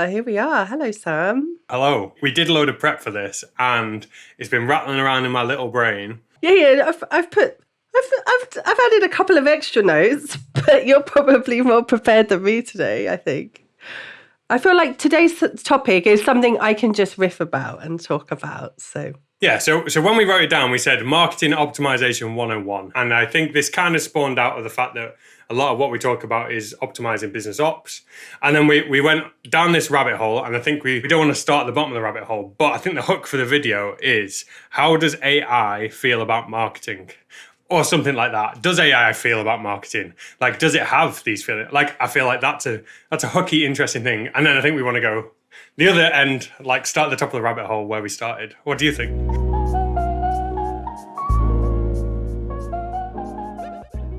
Here we are. Hello, Sam. Hello. We did a load of prep for this, and it's been rattling around in my little brain. Yeah. I've added a couple of extra notes, but you're probably more prepared than me today, I think. I feel like today's topic is something I can just riff about and talk about. So when we wrote it down, we said marketing optimization 101. And I think this kind of spawned out of the fact that a lot of what we talk about is optimizing business ops. And then we went down this rabbit hole, and I think we don't want to start at the bottom of the rabbit hole, but I think the hook for the video is, how does AI feel about marketing? Or something like that. Does AI feel about marketing? Like, does it have these feelings? Like, I feel like that's a hooky, interesting thing. And then I think we want to go the other end, like start at the top of the rabbit hole where we started. What do you think?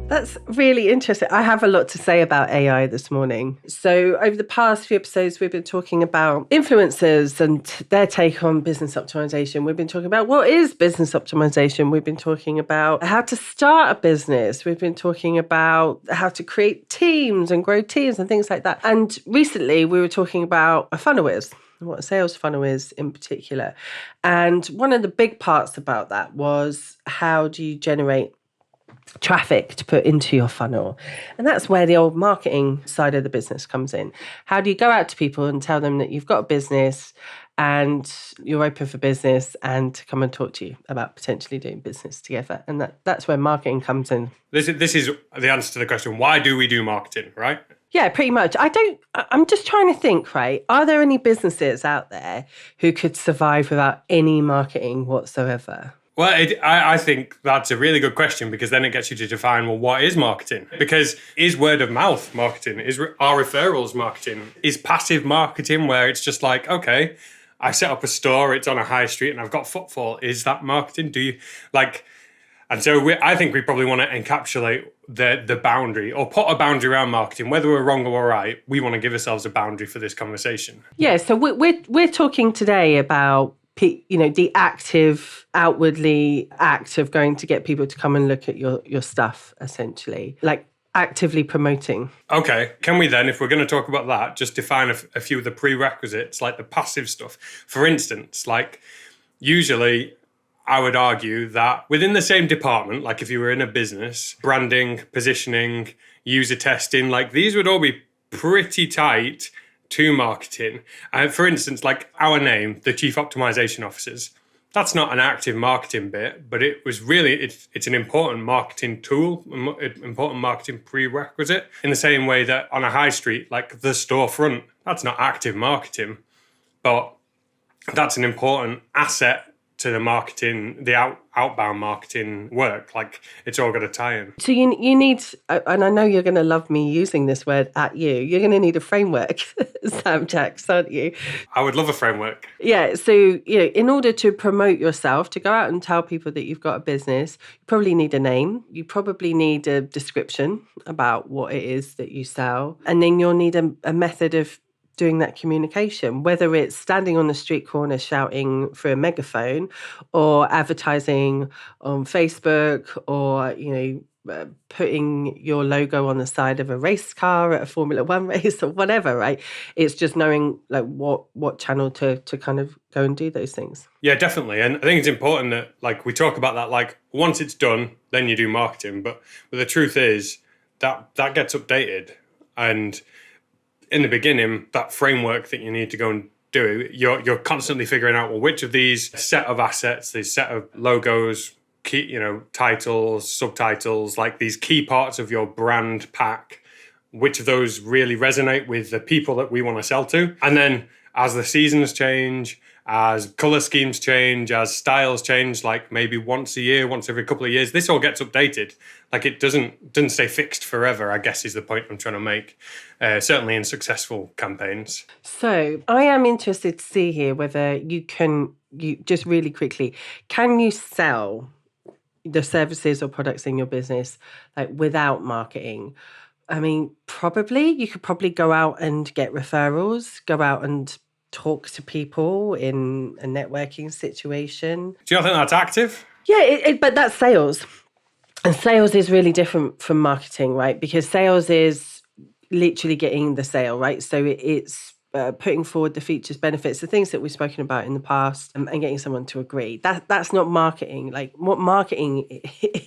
that's really interesting. I have a lot to say about AI this morning. So over the past few episodes, we've been talking about influencers and their take on business optimization. We've been talking about what is business optimization. We've been talking about how to start a business. We've been talking about how to create teams and grow teams and things like that. And recently we were talking about a funnel is, what a sales funnel is in particular. And one of the big parts about that was, how do you generate traffic to put into your funnel? And that's where the old marketing side of the business comes in. How do you go out to people and tell them that you've got a business and you're open for business and to come and talk to you about potentially doing business together? And that's where marketing comes in. This is the answer to the question, why do we do marketing, right? Yeah, pretty much. I'm just trying to think, right? Are there any businesses out there who could survive without any marketing whatsoever? Well, I think that's a really good question, because then it gets you to define, well, what is marketing? Because is word of mouth marketing? Are referrals marketing? Is passive marketing where it's just like, okay, I set up a store, it's on a high street and I've got footfall. Is that marketing? Do you like... And so I think we probably want to encapsulate the boundary, or put a boundary around marketing. Whether we're wrong or right, we want to give ourselves a boundary for this conversation. Yeah, so we're talking today about, the active, outwardly act of going to get people to come and look at your stuff, essentially, like actively promoting. Okay, can we then, if we're going to talk about that, just define a few of the prerequisites, like the passive stuff? For instance, like usually I would argue that within the same department, like if you were in a business, branding, positioning, user testing, like these would all be pretty tight to marketing. For instance, like our name, the Chief Optimization Officers, that's not an active marketing bit, but it was really, it's an important marketing tool, important marketing prerequisite, in the same way that on a high street, like the storefront, that's not active marketing, but that's an important asset to the marketing, the outbound marketing work. Like, it's all got to tie in. So you need, and I know you're going to love me using this word at you, you're going to need a framework, Sam Jacks, aren't you? I would love a framework. Yeah, so in order to promote yourself, to go out and tell people that you've got a business, you probably need a name, you probably need a description about what it is that you sell, and then you'll need a method of doing that communication, whether it's standing on the street corner shouting through a megaphone, or advertising on Facebook, or putting your logo on the side of a race car at a Formula One race, or whatever, right? It's just knowing like what channel to kind of go and do those things. Yeah, definitely. And I think it's important that, like, we talk about that, like, once it's done, then you do marketing. But the truth is that gets updated. And in the beginning, that framework that you need to go and do, you're constantly figuring out, well, which of these set of assets, these set of logos, key, titles, subtitles, like these key parts of your brand pack, which of those really resonate with the people that we want to sell to. And then as the seasons change, as color schemes change, as styles change, like maybe once a year, once every couple of years, this all gets updated. Like, it doesn't stay fixed forever, I guess, is the point I'm trying to make, certainly in successful campaigns. So I am interested to see here whether you just really quickly, can you sell the services or products in your business like without marketing? I mean, probably. You could probably go out and get referrals, go out and talk to people in a networking situation. Do you not think that's active? Yeah, but that's sales. And sales is really different from marketing, right? Because sales is literally getting the sale, right? So it's putting forward the features, benefits, the things that we've spoken about in the past, and getting someone to agree. That's not marketing. Like, what marketing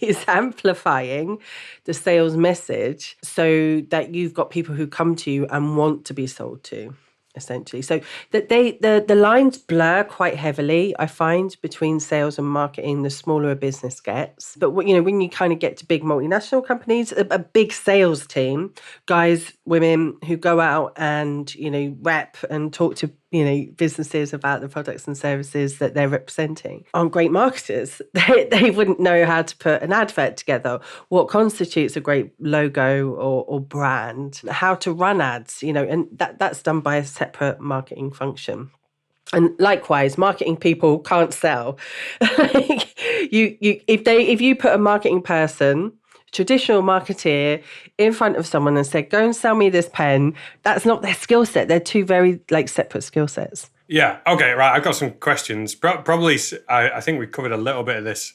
is amplifying the sales message so that you've got people who come to you and want to be sold to, essentially. So that the lines blur quite heavily, I find, between sales and marketing the smaller a business gets. But when you kind of get to big multinational companies, a big sales team, guys, women who go out and rep and talk to businesses about the products and services that they're representing, aren't great marketers. They wouldn't know how to put an advert together, what constitutes a great logo or brand, how to run ads, and that's done by a separate marketing function. And likewise, marketing people can't sell. If you put a marketing person, traditional marketeer, in front of someone and said, go and sell me this pen, that's not their skill set. They're two very separate skill sets. Yeah. Okay. Right. I've got some questions. Probably, I think we covered a little bit of this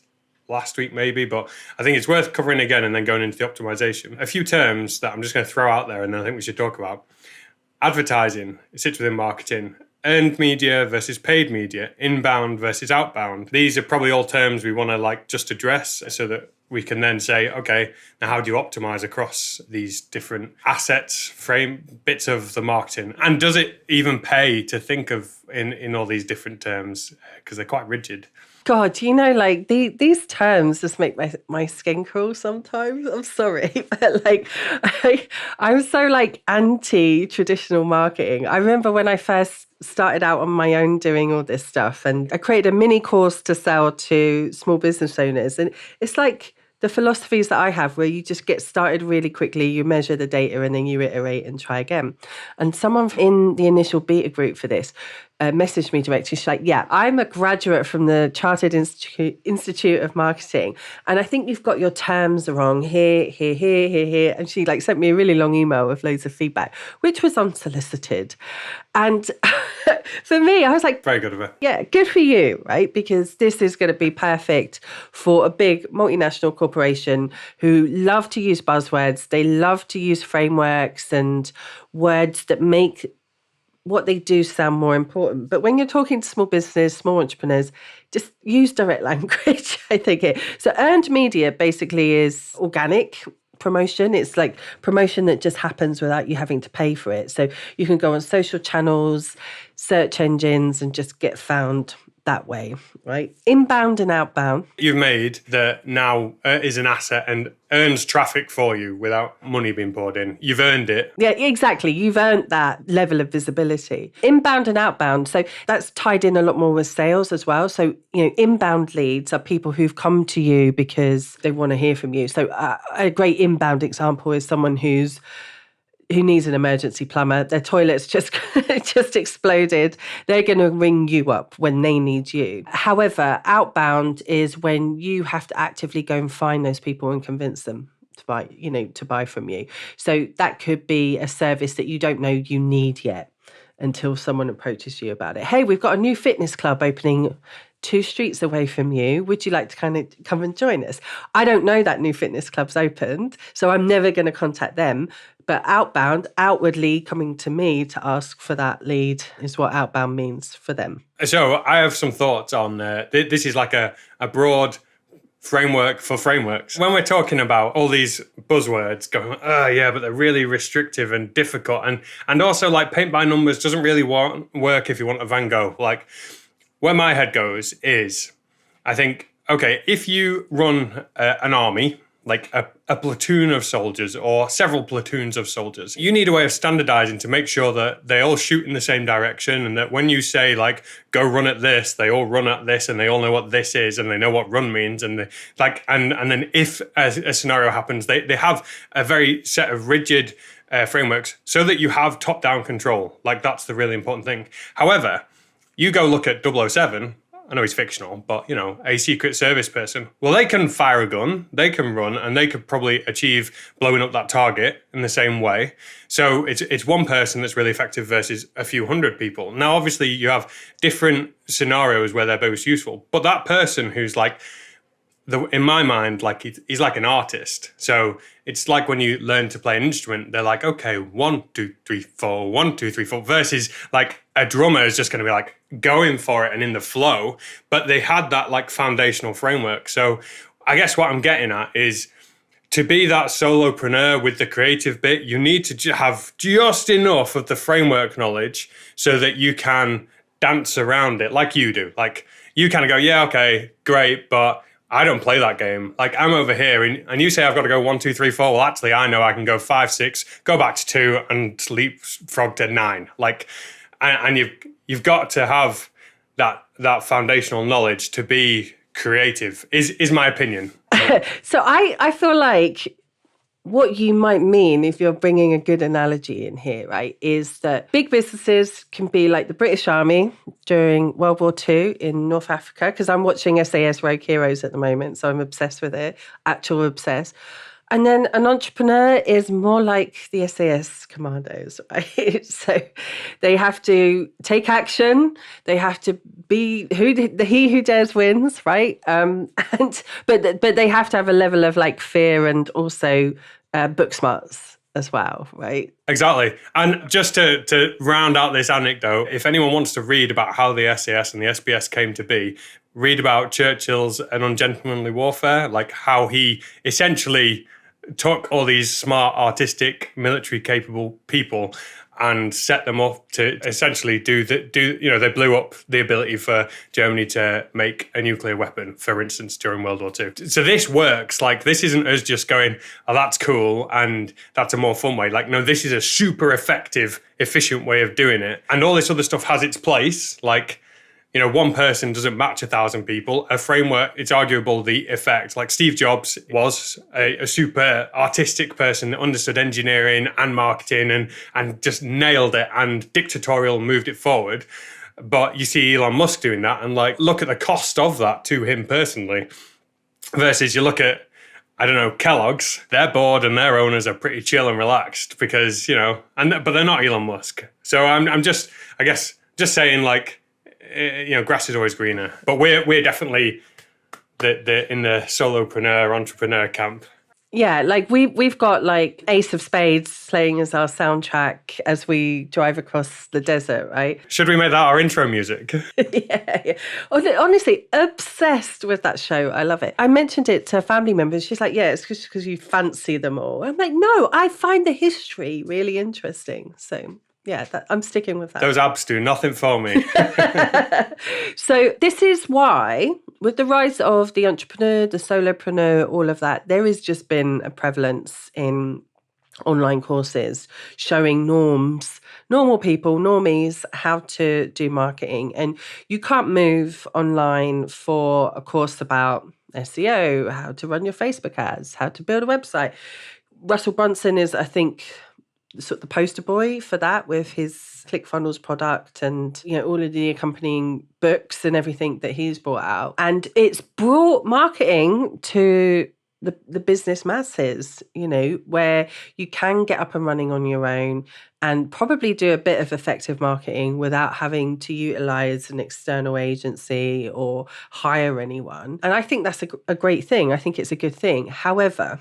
last week, maybe, but I think it's worth covering again and then going into the optimization. A few terms that I'm just going to throw out there and then I think we should talk about. Advertising, it sits within marketing. Earned media versus paid media, inbound versus outbound. These are probably all terms we want to just address so that we can then say, okay, now how do you optimize across these different assets, bits of the marketing? And does it even pay to think of in all these different terms? Because they're quite rigid. God, these terms just make my skin crawl sometimes. I'm sorry, but I'm so anti-traditional marketing. I remember when I first started out on my own doing all this stuff, and I created a mini course to sell to small business owners. And it's like the philosophies that I have, where you just get started really quickly, you measure the data, and then you iterate and try again. And someone in the initial beta group for this messaged me directly. She's like, yeah, I'm a graduate from the Chartered Institute of Marketing, and I think you've got your terms wrong here. And she sent me a really long email with loads of feedback, which was unsolicited. And for me, I was like, very good of her. Yeah, good for you, right? Because this is going to be perfect for a big multinational corporation who love to use buzzwords. They love to use frameworks and words that make what they do sound more important. But when you're talking to small business, small entrepreneurs, just use direct language, I think. So earned media basically is organic promotion. It's like promotion that just happens without you having to pay for it. So you can go on social channels, search engines, and just get found that way, right? Inbound and outbound. You've made that now is an asset and earns traffic for you without money being poured in. You've earned it. Yeah, exactly. You've earned that level of visibility. Inbound and outbound. So that's tied in a lot more with sales as well. So, inbound leads are people who've come to you because they want to hear from you. So a great inbound example is someone who needs an emergency plumber. Their toilet's just exploded. They're going to ring you up when they need you. However, outbound is when you have to actively go and find those people and convince them to buy from you. So that could be a service that you don't know you need yet until someone approaches you about it. Hey, we've got a new fitness club opening 2 streets away from you. Would you like to kind of come and join us? I don't know that new fitness club's opened, so I'm never going to contact them. But outbound, outwardly coming to me to ask for that lead, is what outbound means for them. So I have some thoughts on this is like a broad framework for frameworks. When we're talking about all these buzzwords going, yeah, but they're really restrictive and difficult. And also paint by numbers doesn't really work if you want a Van Gogh. Where my head goes is, I think, okay, if you run an army, a platoon of soldiers or several platoons of soldiers, you need a way of standardizing to make sure that they all shoot in the same direction, and that when you say go run at this, they all run at this, and they all know what this is, and they know what run means, and and then if a scenario happens, they have a very set of rigid frameworks so that you have top-down control. That's the really important thing. However, you go look at 007, I know he's fictional, but, a secret service person. Well, they can fire a gun, they can run, and they could probably achieve blowing up that target in the same way. So it's one person that's really effective versus a few hundred people. Now, obviously, you have different scenarios where they're both useful, but that person who's in my mind, like he's like an artist. So it's like when you learn to play an instrument, they're like, okay, 1, 2, 3, 4, 1, 2, 3, 4, versus like a drummer is just going to be like going for it and in the flow. But they had that like foundational framework. So I guess what I'm getting at is to be that solopreneur with the creative bit, you need to have just enough of the framework knowledge so that you can dance around it like you do. Like you kind of go, yeah, okay, great, but I don't play that game. Like I'm over here and you say I've got to go 1, 2, 3, 4. Well, actually, I know I can go 5, 6, go back to 2 and leapfrog to 9. Like, and you've got to have that foundational knowledge to be creative is my opinion. So I feel like what you might mean, if you're bringing a good analogy in here, right, is that big businesses can be like the British Army during World War II in North Africa, because I'm watching SAS Rogue Heroes at the moment, so I'm obsessed with it, actual obsessed. And then an entrepreneur is more like the SAS commandos, right? So they have to take action. They have to be he who dares wins, right? But they have to have a level of like fear and also book smarts as well, right? Exactly. And just to round out this anecdote, if anyone wants to read about how the SAS and the SBS came to be, read about Churchill's An Ungentlemanly Warfare, like how he essentially took all these smart, artistic, military capable people and set them up to essentially they blew up the ability for Germany to make a nuclear weapon, for instance, during World War II. So this works. Like, this isn't us just going, oh, that's cool and that's a more fun way. Like, no, this is a super effective, efficient way of doing it. And all this other stuff has its place. Like, one person doesn't match 1,000 people. A framework, it's arguable the effect. Like Steve Jobs was a super artistic person that understood engineering and marketing and just nailed it and dictatorial moved it forward. But you see Elon Musk doing that and like, look at the cost of that to him personally versus you look at, I don't know, Kellogg's, they're bored and their owners are pretty chill and relaxed because, but they're not Elon Musk. So I'm just, I guess, just saying like, grass is always greener, but we're definitely in the solopreneur entrepreneur camp. Yeah, like we've got like Ace of Spades playing as our soundtrack as we drive across the desert, right? Should we make that our intro music? Yeah. Honestly, obsessed with that show. I love it. I mentioned it to a family member. She's like, yeah, it's just because you fancy them all. I'm like, no, I find the history really interesting. So yeah, I'm sticking with that. Those abs do nothing for me. So this is why, with the rise of the entrepreneur, the solopreneur, all of that, there has just been a prevalence in online courses showing normal people, normies, how to do marketing. And you can't move online for a course about SEO, how to run your Facebook ads, how to build a website. Russell Brunson is, I think, sort of the poster boy for that with his ClickFunnels product and all of the accompanying books and everything that he's brought out. And it's brought marketing to the business masses, where you can get up and running on your own and probably do a bit of effective marketing without having to utilize an external agency or hire anyone. And I think that's a great thing. I think it's a good thing. However,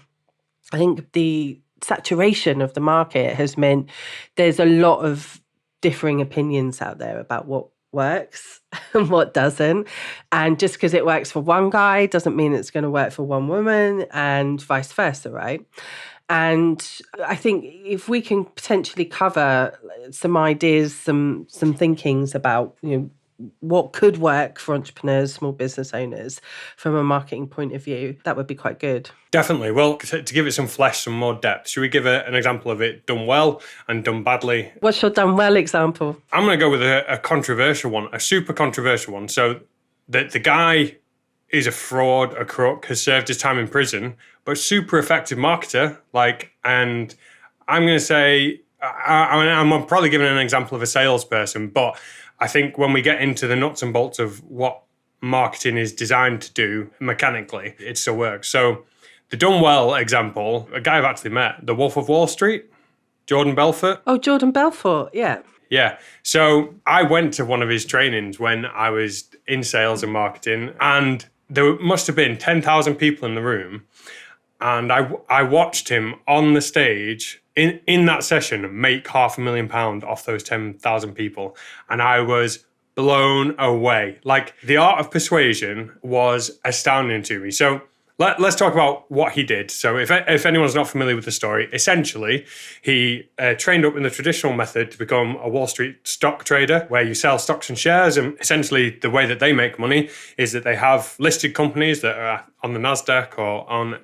I think the saturation of the market has meant there's a lot of differing opinions out there about what works and what doesn't. And just because it works for one guy doesn't mean it's going to work for one woman and vice versa, right? And I think if we can potentially cover some ideas, some thinkings about, what could work for entrepreneurs, small business owners from a marketing point of view, that would be quite good. Definitely. Well, to give it some flesh, some more depth, should we give an example of it done well and done badly? What's your done well example? I'm going to go with a controversial one, a super controversial one. So the guy is a fraud, a crook, has served his time in prison, but super effective marketer. And I'm going to say, I'm probably giving an example of a salesperson, but I think when we get into the nuts and bolts of what marketing is designed to do mechanically, it still works. So the done well example, a guy I've actually met, the Wolf of Wall Street, Jordan Belfort. Oh, Jordan Belfort, yeah. Yeah. So I went to one of his trainings when I was in sales and marketing, and there must have been 10,000 people in the room. And I watched him on the stage in that session make £500,000 off those 10,000 people. And I was blown away. Like, the art of persuasion was astounding to me. So let's talk about what he did. So if anyone's not familiar with the story, essentially, he trained up in the traditional method to become a Wall Street stock trader, where you sell stocks and shares. And essentially, the way that they make money is that they have listed companies that are on the NASDAQ or on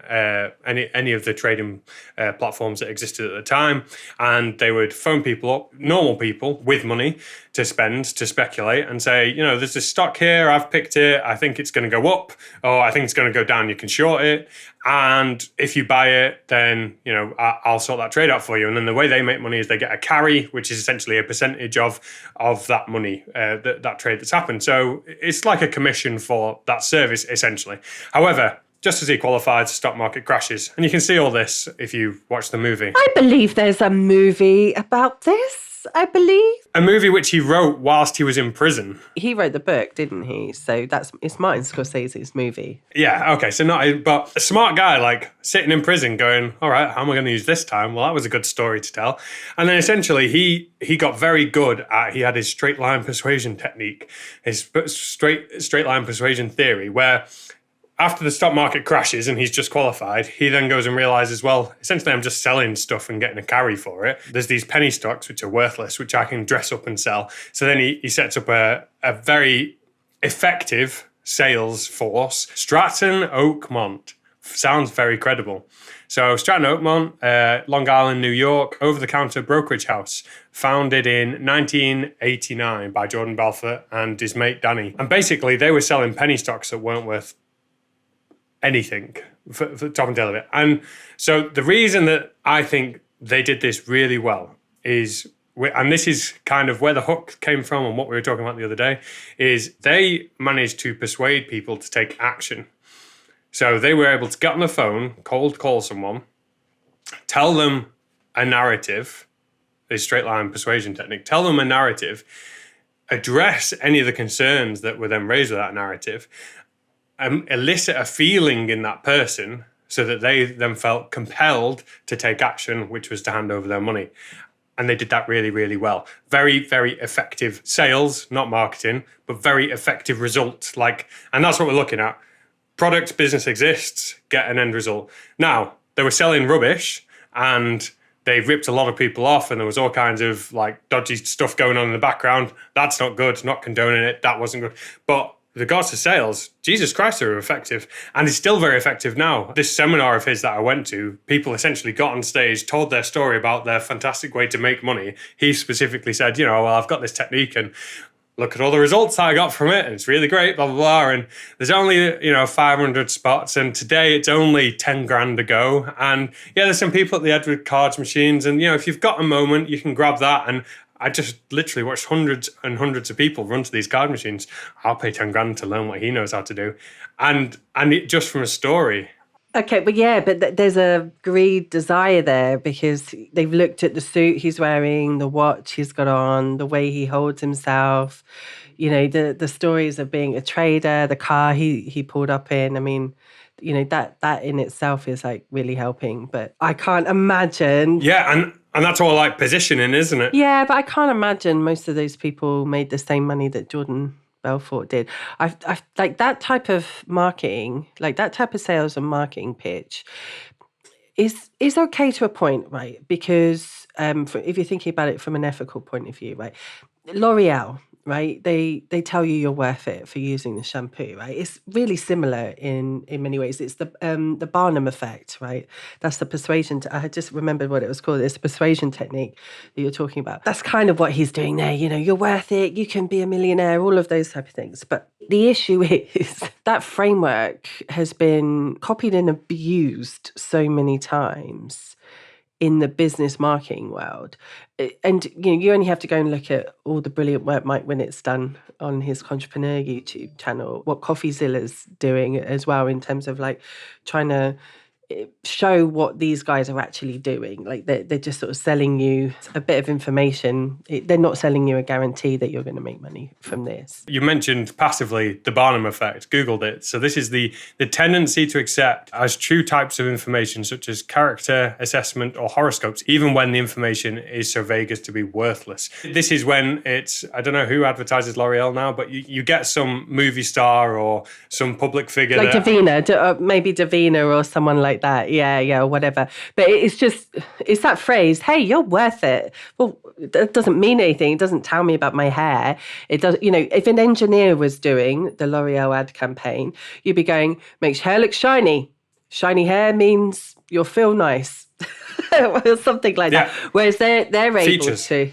any of the trading platforms that existed at the time. And they would phone people up, normal people with money to spend, to speculate, and say, there's this stock here, I've picked it, I think it's going to go up, or I think it's going to go down, you can short it. And if you buy it, then, I'll sort that trade out for you. And then the way they make money is they get a carry, which is essentially a percentage of that money, that trade that's happened. So it's like a commission for that service, essentially. However, just as he qualified, the stock market crashes. And you can see all this if you watch the movie. I believe there's a movie about this. A movie which he wrote whilst he was in prison. He wrote the book, didn't he? So it's Martin Scorsese's movie. Yeah, okay, but a smart guy, like, sitting in prison going, all right, how am I going to use this time? Well, that was a good story to tell. And then essentially he got very good he had his straight line persuasion technique, his straight line persuasion theory, where after the stock market crashes and he's just qualified, he then goes and realizes, well, essentially I'm just selling stuff and getting a carry for it. There's these penny stocks, which are worthless, which I can dress up and sell. So then he sets up a very effective sales force. Stratton Oakmont. Sounds very credible. So Stratton Oakmont, Long Island, New York, over-the-counter brokerage house, founded in 1989 by Jordan Belfort and his mate Danny. And basically they were selling penny stocks that weren't worth anything for the top and tail of it. And so the reason that I think they did this really well is, and this is kind of where the hook came from and what we were talking about the other day, is they managed to persuade people to take action. So they were able to get on the phone, cold call someone, tell them a narrative, a straight line persuasion technique, tell them a narrative, address any of the concerns that were then raised with that narrative, elicit a feeling in that person so that they then felt compelled to take action, which was to hand over their money. And they did that really, really well. Very, very effective sales, not marketing, but very effective results. And that's what we're looking at. Product, business exists, get an end result. Now, they were selling rubbish and they ripped a lot of people off and there was all kinds of dodgy stuff going on in the background. That's not good, not condoning it, that wasn't good. But with regards to sales, Jesus Christ, they were effective. And it's still very effective now. This seminar of his that I went to, people essentially got on stage, told their story about their fantastic way to make money. He specifically said, well, I've got this technique and look at all the results I got from it. And it's really great, blah, blah, blah. And there's only, 500 spots. And today it's only 10 grand to go. And yeah, there's some people at the Edward cards machines. And, if you've got a moment, you can grab that. And I just literally watched hundreds and hundreds of people run to these card machines. I'll pay 10 grand to learn what he knows how to do. And it just from a story. Okay, but there's a greed desire there because they've looked at the suit he's wearing, the watch he's got on, the way he holds himself, the stories of being a trader, the car he pulled up in. I mean, that in itself is really helping, but I can't imagine. Yeah, and that's all positioning, isn't it? Yeah, but I can't imagine most of those people made the same money that Jordan Belfort did. I've that type of marketing, that type of sales and marketing pitch is okay to a point, right? Because if you're thinking about it from an ethical point of view, right? L'Oreal, right? They tell you you're worth it for using the shampoo, right? It's really similar in many ways. It's the Barnum Effect, right? That's the persuasion. I just remembered what it was called. It's the persuasion technique that you're talking about. That's kind of what he's doing there. You're worth it. You can be a millionaire. All of those type of things. But the issue is that framework has been copied and abused so many times in the business marketing world. And you only have to go and look at all the brilliant work Mike Winnett's done on his Entrepreneur YouTube channel, what CoffeeZilla's doing as well in terms of trying to show what these guys are actually doing. Like they're just sort of selling you a bit of information. They're not selling you a guarantee that you're going to make money from this. You mentioned passively the Barnum Effect, Googled it. So this is the tendency to accept as true types of information such as character assessment or horoscopes, even when the information is so vague as to be worthless. This is when it's, I don't know who advertises L'Oreal now, but you get some movie star or some public figure. Like Davina, maybe Davina or someone like that. Yeah, or whatever. But it's that phrase, hey, you're worth it. Well, that doesn't mean anything. It doesn't tell me about my hair. It does, if an engineer was doing the L'Oreal ad campaign, you'd be going, makes hair look shiny. Shiny hair means you'll feel nice. Or something like that. Whereas they're able to,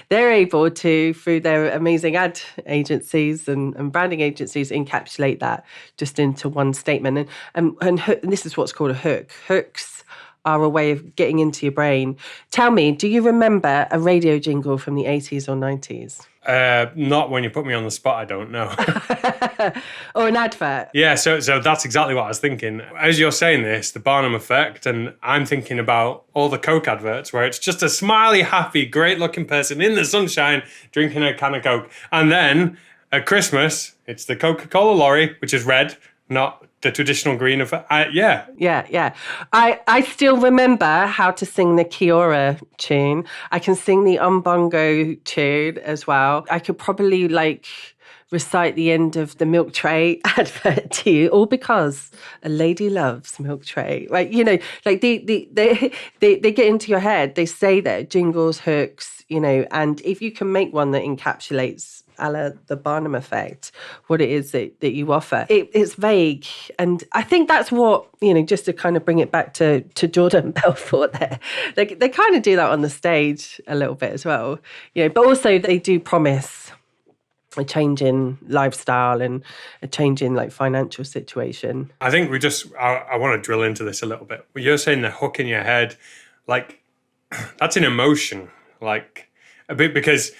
they're able to, through their amazing ad agencies and branding agencies, encapsulate that just into one statement. And this is what's called a hook. Hooks are a way of getting into your brain. Tell me, do you remember a radio jingle from the 80s or 90s? Not when you put me on the spot, I don't know. Or an advert. Yeah, so that's exactly what I was thinking. As you're saying this, the Barnum Effect, and I'm thinking about all the Coke adverts where it's just a smiley, happy, great-looking person in the sunshine drinking a can of Coke. And then at Christmas, it's the Coca-Cola lorry, which is red, not the traditional green of Yeah. I still remember how to sing the Kiora tune. I can sing the Umbongo tune as well. I could probably recite the end of the milk tray advert to you, all because a lady loves milk tray. Right? They get into your head. They say that jingles, hooks, and if you can make one that encapsulates a la the Barnum Effect, what it is that you offer. It's vague. And I think that's what, just to kind of bring it back to Jordan Belfort there, they kind of do that on the stage a little bit as well. But also they do promise a change in lifestyle and a change in financial situation. I think I want to drill into this a little bit. You're saying the hook in your head, that's an emotion, a bit, because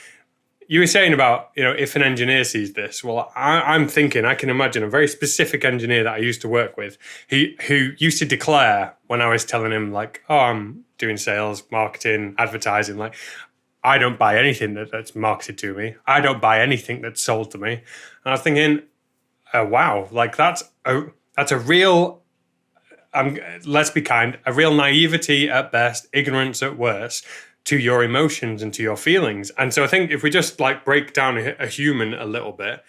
you were saying about, if an engineer sees this, well, I'm thinking, I can imagine a very specific engineer that I used to work with, who used to declare when I was telling him I'm doing sales, marketing, advertising, I don't buy anything that's marketed to me. I don't buy anything that's sold to me. And I was thinking, wow, that's a real, let's be kind, a real naivety at best, ignorance at worst, to your emotions and to your feelings. And so I think if we just break down a human a little bit,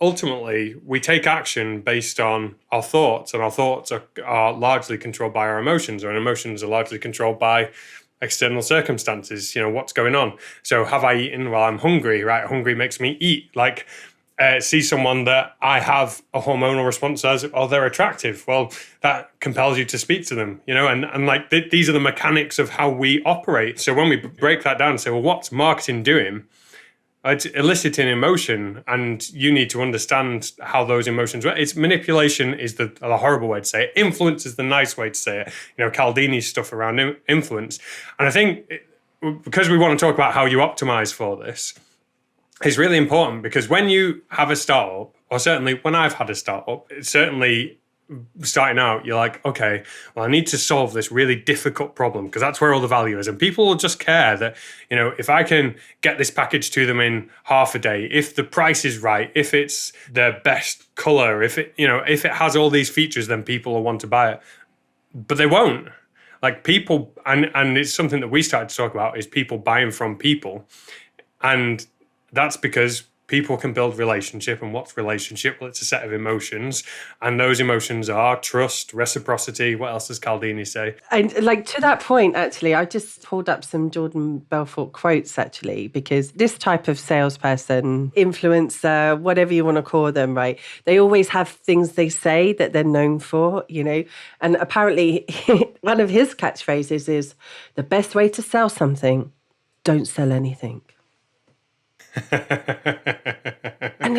ultimately we take action based on our thoughts, and our thoughts are largely controlled by our emotions, and emotions are largely controlled by external circumstances, what's going on. So have I eaten? Well, I'm hungry, right? Hungry makes me eat. See someone that I have a hormonal response as, they're attractive. Well, that compels you to speak to them, and these are the mechanics of how we operate. So when we break that down and say, well, what's marketing doing? It's eliciting emotion, and you need to understand how those emotions work. It's manipulation is the horrible way to say it. Influence is the nice way to say it. Cialdini's stuff around influence. And I think because we want to talk about how you optimize for this, it's really important, because when you have a startup, or certainly when I've had a startup, it's certainly starting out, you're like, okay, well, I need to solve this really difficult problem, because that's where all the value is. And people will just care that, if I can get this package to them in half a day, if the price is right, if it's the best color, if it has all these features, then people will want to buy it. But they won't. People, and it's something that we started to talk about, is people buying from people. And that's because people can build relationship. And what's relationship? Well, it's a set of emotions. And those emotions are trust, reciprocity. What else does Cialdini say? And to that point, actually, I just pulled up some Jordan Belfort quotes, actually, because this type of salesperson, influencer, whatever you want to call them, right? They always have things they say that they're known for, And apparently one of his catchphrases is, the best way to sell something, don't sell anything. And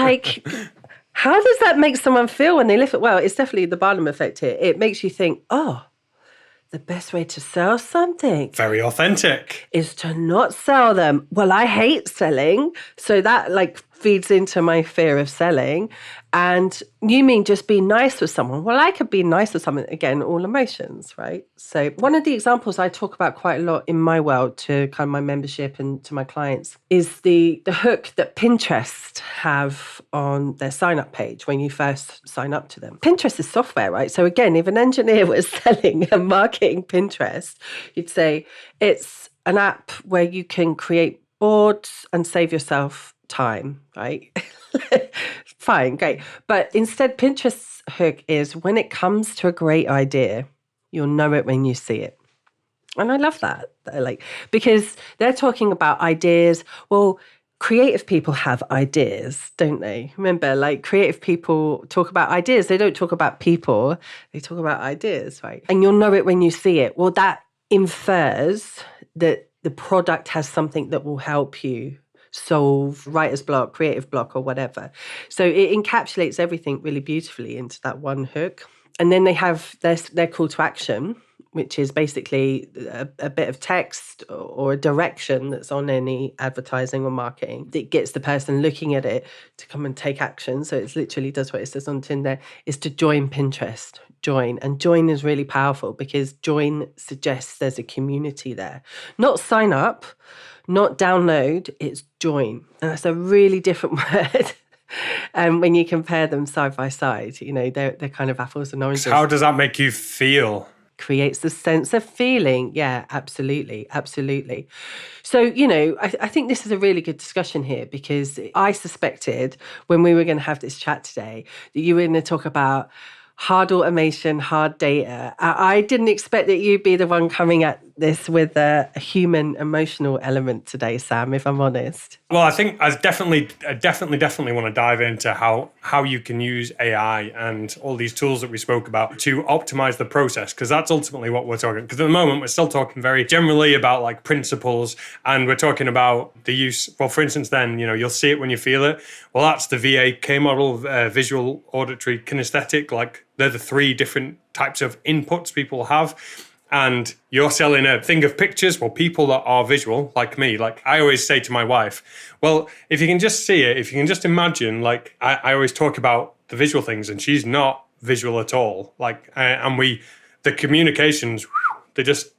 how does that make someone feel when they live it? Well, it's definitely the Barnum Effect here. It makes you think, the best way to sell something, very authentic, is to not sell them. Well, I hate selling. So that feeds into my fear of selling. And you mean just be nice with someone? Well, I could be nice with someone, again, all emotions, right? So one of the examples I talk about quite a lot in my world to kind of my membership and to my clients is the hook that Pinterest have on their sign-up page when you first sign up to them. Pinterest is software, right? So again, if an engineer was selling and marketing Pinterest, you'd say it's an app where you can create boards and save yourself time, right? Fine, great. But instead, Pinterest's hook is when it comes to a great idea, you'll know it when you see it. And I love that. Because they're talking about ideas. Well, creative people have ideas, don't they? Remember, creative people talk about ideas. They don't talk about people. They talk about ideas, right? And you'll know it when you see it. Well, that infers that the product has something that will help you solve writer's block, creative block, or whatever. So it encapsulates everything really beautifully into that one hook. And then they have their call to action, which is basically a bit of text or a direction that's on any advertising or marketing that gets the person looking at it to come and take action. So it literally does what it says on the tin there, is to join Pinterest. Join. And join is really powerful because join suggests there's a community there. Not sign up, not download, it's join. And that's a really different word. And when you compare them side by side, they're kind of apples and oranges. How does that make you feel? Creates the sense of feeling. Yeah, absolutely. Absolutely. So, I think this is a really good discussion here because I suspected when we were going to have this chat today that you were going to talk about hard automation, hard data. I didn't expect that you'd be the one coming at this with a human emotional element today, Sam, if I'm honest. Well, I think I definitely want to dive into how you can use AI and all these tools that we spoke about to optimize the process, because that's ultimately what we're talking. Because at the moment, we're still talking very generally about principles, and we're talking about the use. Well, for instance, then, you'll see it when you feel it. Well, that's the VAK model, visual, auditory, kinesthetic. They're the three different types of inputs people have. And you're selling a thing of pictures. Well, people that are visual, like me, I always say to my wife, well, if you can just see it, if you can just imagine, I always talk about the visual things, and she's not visual at all. The communications, they just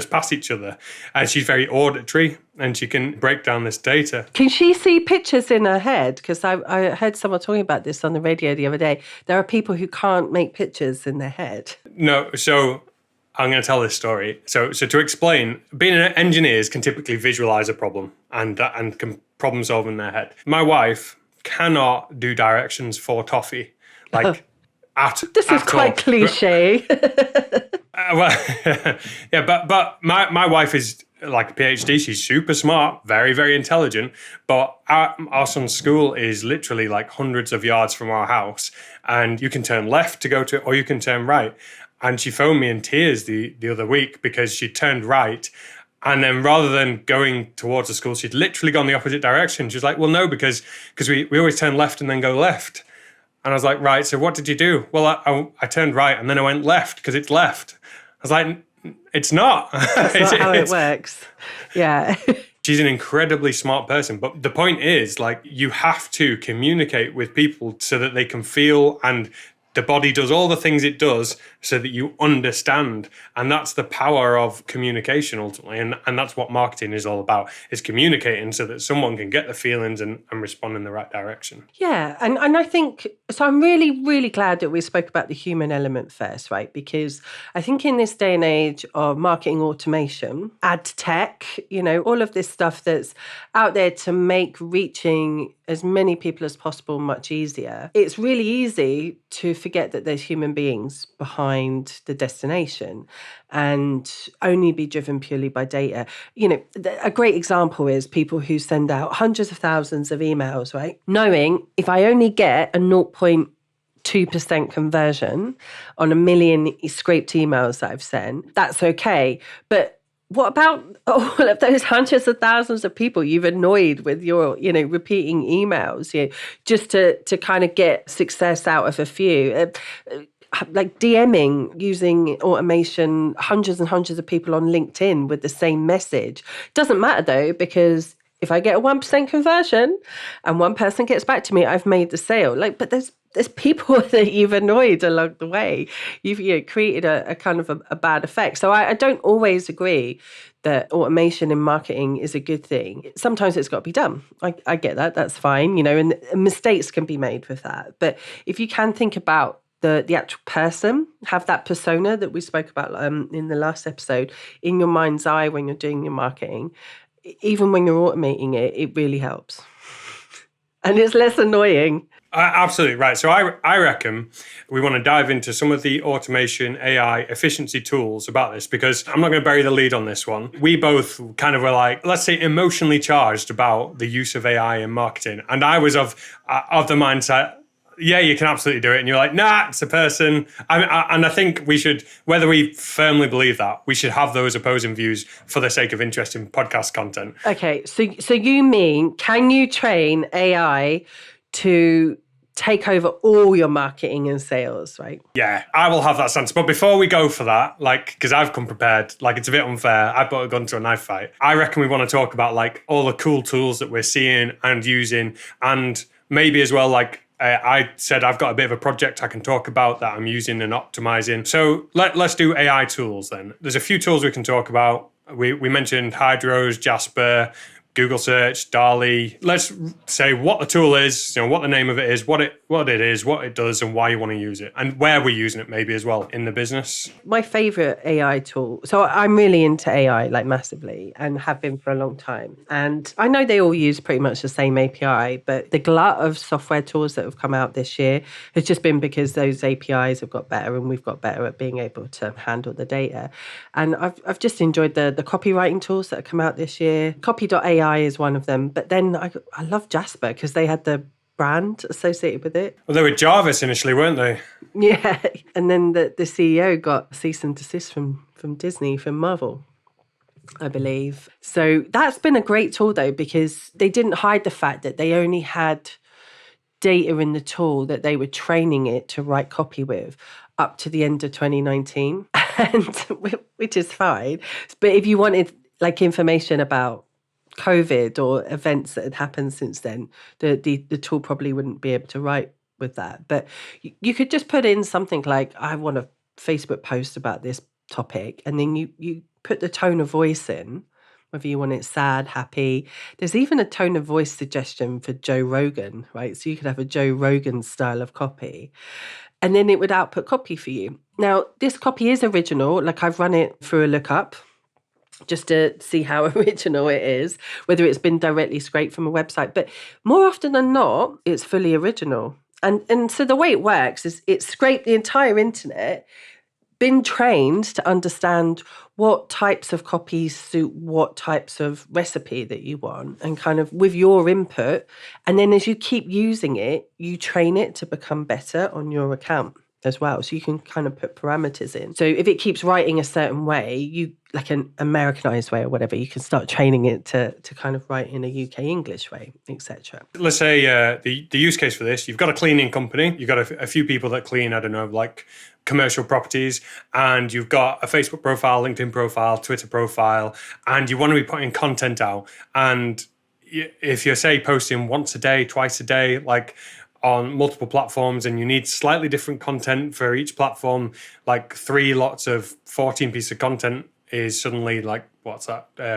pass each other. And she's very auditory, and she can break down this data. Can she see pictures in her head? Because I heard someone talking about this on the radio the other day. There are people who can't make pictures in their head. No, so I'm going to tell this story. So to explain, being an engineers can typically visualize a problem and can problem solve in their head. My wife cannot do directions for toffee, This is quite cliche. But my wife is like a PhD. She's super smart, very, very intelligent. But our son's school is literally hundreds of yards from our house, and you can turn left to go to it, or you can turn right. And she phoned me in tears the other week because she turned right. And then rather than going towards the school, she'd literally gone the opposite direction. She was like, well, no, because we always turn left and then go left. And I was like, right, so what did you do? Well, I turned right and then I went left because it's left. I was like, it's not. That's not how it works. Yeah. She's an incredibly smart person. But the point is, you have to communicate with people so that they can feel, and the body does all the things it does so that you understand. And that's the power of communication ultimately. And that's what marketing is all about, is communicating so that someone can get the feelings and respond in the right direction. Yeah. And I think, so I'm really, really glad that we spoke about the human element first, right? Because I think in this day and age of marketing automation, ad tech, all of this stuff that's out there to make reaching as many people as possible much easier, it's really easy to forget that there's human beings behind the destination and only be driven purely by data. A great example is people who send out hundreds of thousands of emails, right? Knowing if I only get a 0.2% conversion on 1 million scraped emails that I've sent, that's okay. But what about all of those hundreds of thousands of people you've annoyed with your, repeating emails, just to kind of get success out of a few? DMing using automation, hundreds and hundreds of people on LinkedIn with the same message. Doesn't matter though, because If I get a 1% conversion and one person gets back to me, I've made the sale. But there's people that you've annoyed along the way. You've created a kind of a bad effect. So I don't always agree that automation in marketing is a good thing. Sometimes it's got to be done. I get that. That's fine, and mistakes can be made with that. But if you can think about the actual person, have that persona that we spoke about in the last episode in your mind's eye when you're doing your marketing, even when you're automating it, it really helps. And it's less annoying. Absolutely right. So I reckon we want to dive into some of the automation, AI, efficiency tools about this, because I'm not going to bury the lead on this one. We both kind of were like, let's say, emotionally charged about the use of AI in marketing. And I was of the mindset, yeah, you can absolutely do it. And you're like, nah, it's a person. And I think we should, whether we firmly believe that, we should have those opposing views for the sake of interesting podcast content. Okay, so you mean, can you train AI to take over all your marketing and sales, right? Yeah, I will have that stance. But before we go for that, because I've come prepared, it's a bit unfair. I brought a gun to a knife fight. I reckon we want to talk about all the cool tools that we're seeing and using, and maybe as well, I said I've got a bit of a project I can talk about that I'm using and optimizing. So let's do AI tools then. There's a few tools we can talk about. We mentioned Hydros, Jasper, Google Search, DALL-E. Let's say what the tool is, what the name of it is, what it is, what it does, and why you want to use it, and where we're using it maybe as well in the business. My favorite AI tool. So I'm really into AI, massively, and have been for a long time. And I know they all use pretty much the same API, but the glut of software tools that have come out this year has just been because those APIs have got better and we've got better at being able to handle the data. And I've just enjoyed the copywriting tools that have come out this year. Copy.ai is one of them. But then I love Jasper because they had the brand associated with it. Well, they were Jarvis initially, weren't they? Yeah. And then the CEO got cease and desist from Disney, from Marvel, I believe. So that's been a great tool, though, because they didn't hide the fact that they only had data in the tool that they were training it to write copy with up to the end of 2019, and which is fine. But if you wanted information about COVID or events that had happened since then, the tool probably wouldn't be able to write with that. But you could just put in something like, I want a Facebook post about this topic, and then you put the tone of voice in, whether you want it sad, happy. There's even a tone of voice suggestion for Joe Rogan, right? So you could have a Joe Rogan style of copy, and then it would output copy for you. Now, this copy is original. I've run it through a lookup just to see how original it is, whether it's been directly scraped from a website. But more often than not, it's fully original. And so the way it works is it's scraped the entire internet, been trained to understand what types of copies suit what types of recipe that you want, and kind of with your input. And then as you keep using it, you train it to become better on your account as well. So you can kind of put parameters in. So if it keeps writing a certain way, you an Americanized way or whatever, you can start training it to kind of write in a UK English way, etc. Let's say the use case for this, you've got a cleaning company, you've got a few people that clean, I don't know, commercial properties, and you've got a Facebook profile, LinkedIn profile, Twitter profile, and you want to be putting content out. And if you're, say, posting once a day, twice a day, on multiple platforms, and you need slightly different content for each platform, 3 lots of 14 pieces of content is suddenly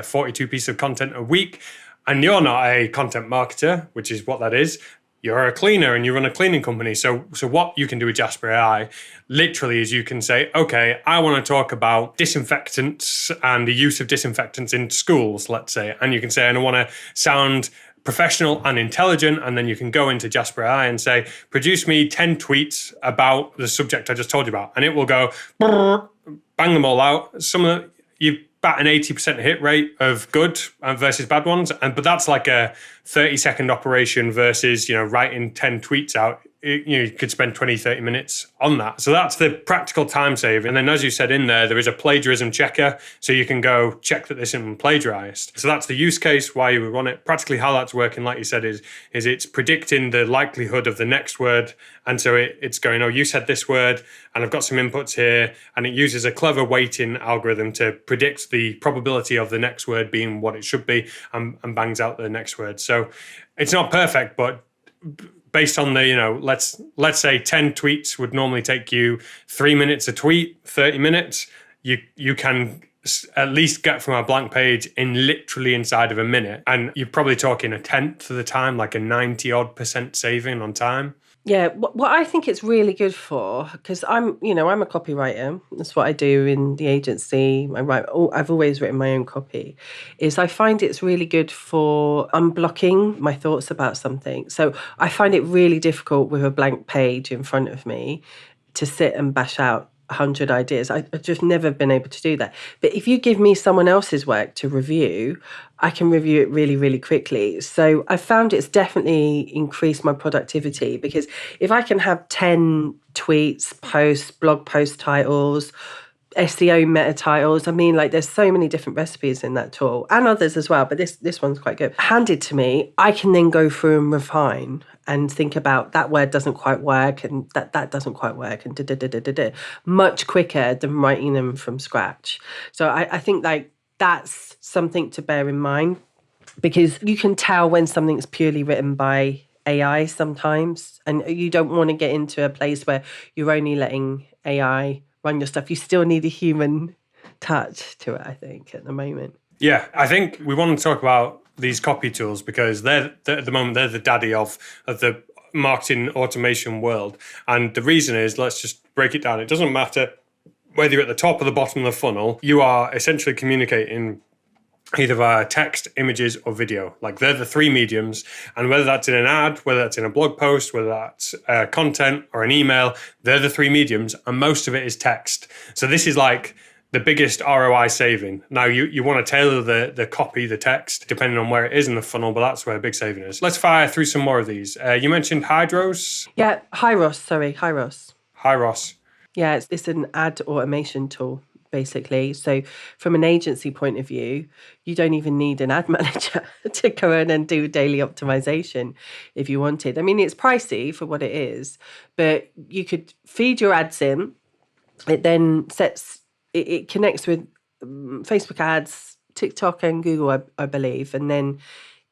42 pieces of content a week. And you're not a content marketer, which is what that is. You're a cleaner and you run a cleaning company. So what you can do with Jasper AI literally is you can say, okay, I want to talk about disinfectants and the use of disinfectants in schools, let's say. And you can say, and I want to sound professional and intelligent, and then you can go into Jasper AI and say, produce me 10 tweets about the subject I just told you about, and it will go bang them all out. Some of you bat an 80% hit rate of good versus bad ones, but that's a 30-second operation versus writing 10 tweets out. you could spend 20, 30 minutes on that. So that's the practical time save. And then as you said in there is a plagiarism checker. So you can go check that this isn't plagiarized. So that's the use case, why you would run it. Practically how that's working, like you said, is it's predicting the likelihood of the next word. And so it's going, oh, you said this word and I've got some inputs here. And it uses a clever weighting algorithm to predict the probability of the next word being what it should be and bangs out the next word. So it's not perfect, but based on the, let's say 10 tweets would normally take you 3 minutes a tweet, 30 minutes, you can at least get from a blank page in literally inside of a minute. And you're probably talking a tenth of the time, like a 90% saving on time. Yeah, what I think it's really good for, because I'm a copywriter. That's what I do in the agency. I've always written my own copy. Is I find it's really good for unblocking my thoughts about something. So I find it really difficult with a blank page in front of me to sit and bash out 100 ideas. I've just never been able to do that. But if you give me someone else's work to review, I can review it really, really quickly. So I found it's definitely increased my productivity, because if I can have 10 tweets, posts, blog post titles, SEO meta titles. I mean, like, there's so many different recipes in that tool and others as well, but this one's quite good. Handed to me, I can then go through and refine and think about that word doesn't quite work and that doesn't quite work and much quicker than writing them from scratch. So I think like that's something to bear in mind, because you can tell when something's purely written by AI sometimes, and you don't want to get into a place where you're only letting AI run your stuff. You still need a human touch to it, I think, at the moment. Yeah, I think we want to talk about these copy tools because they're at the moment, they're the daddy of the marketing automation world. And the reason is, let's just break it down. It doesn't matter whether you're at the top or the bottom of the funnel, you are essentially communicating either via text, images, or video. Like, they're the three mediums. And whether that's in an ad, whether that's in a blog post, whether that's content or an email, they're the three mediums. And most of it is text. So this is like the biggest ROI saving. Now, you want to tailor the copy, the text, depending on where it is in the funnel, but that's where a big saving is. Let's fire through some more of these. You mentioned Hyros. Yeah, Hyros. Hyros. Yeah, it's an ad automation tool, basically. So from an agency point of view, you don't even need an ad manager to go in and do daily optimization if you wanted. I mean, it's pricey for what it is, but you could feed your ads in. It then it connects with Facebook ads, TikTok and Google, I believe, and then